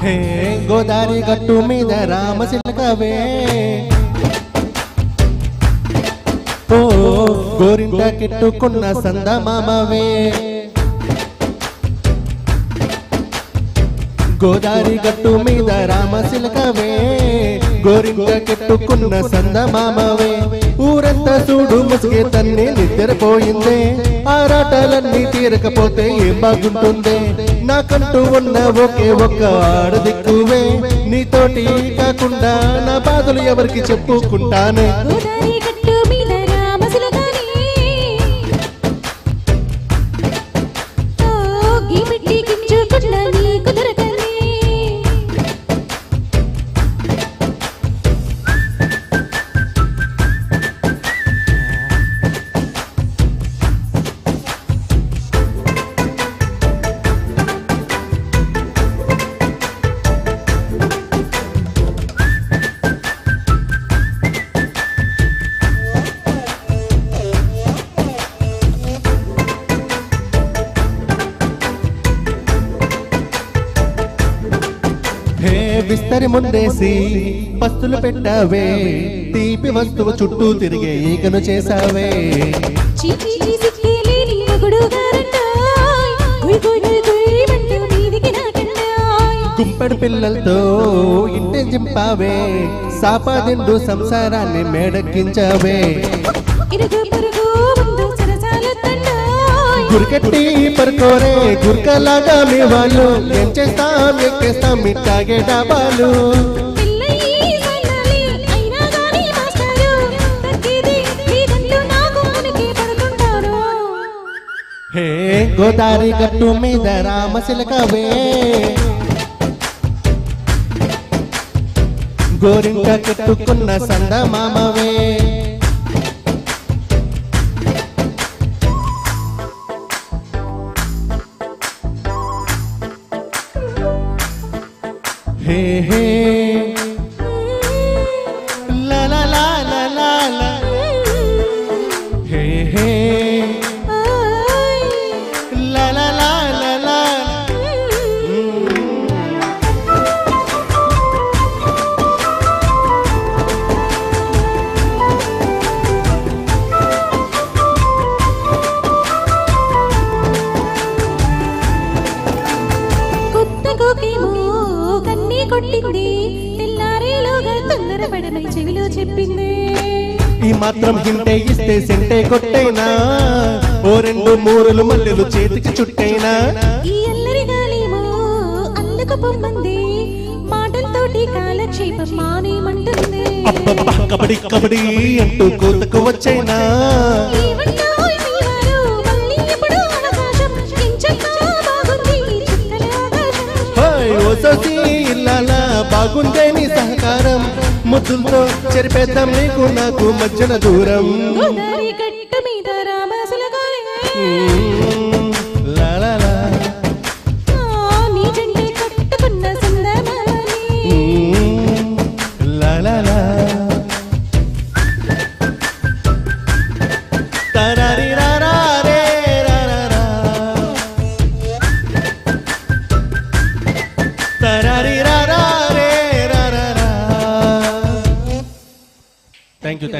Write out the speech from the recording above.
హే గోదారి గట్టు మీద రామచిలకవే ఓ గోరింట కెట్టుకున్న సందమామవే గోదారి గట్టు మీద రామచిలకవే గోరింట కెట్టుకున్న సందమామవే ఊరంతా చూడు ముసుగే తన్ని నిద్రపోయిందే ఆరాటాలన్నీ తీరకపోతే ఏం బాగుంటుందే నాకంటూ ఉన్న ఒకే ఒక్క ఆడదిక్కువే నీతోటి కాకుండా నా బాధలు ఎవరికి చెప్పుకుంటానే విస్తరి ముందేసి పస్తులు పెట్టావే తీపి వస్తువు చుట్టూ తిరిగే ఈగను చేసావే గుంపెడు పిల్లలతో ఇంటి జింపావే సాపాదిండు సంసారాన్ని మేడెక్కించావే గురికట్టి పరుకోరే గుర్కలాగా మీ వాళ్ళు ఏం చేస్తాం ఎక్కేస్తాం మిట్టాగే డాబాలు హే గోదారి గట్టు మీద రామచిలకవే గోరింట కెట్టుకున్న సందమామవే हे हे ला ला ला ला ला ला हे हे ला ला ला ला ला కొట్టింది తెల్లారేలోగా తొందరపడమై చెవిలో చెప్పింది ఈ మాత్రం హింటే ఇస్తే సెంటే కొట్టైనా ఓ రెండు మూరలు మల్లెలు చేతికి చుట్టైనా ఈ అల్లరి గాలేమో అల్లకు పొమ్మంది మాటలతోటి కాలక్షేపం మానేమంటుంది అబ్బబ్బా కబడ్డీ కబడ్డీ అంటూ కోతకు వచ్చైనా బాగుందే నీ సహకారం ముద్దులతో చెరిపేద్దాం నీకు నాకు మధ్యన దూరం Thank you.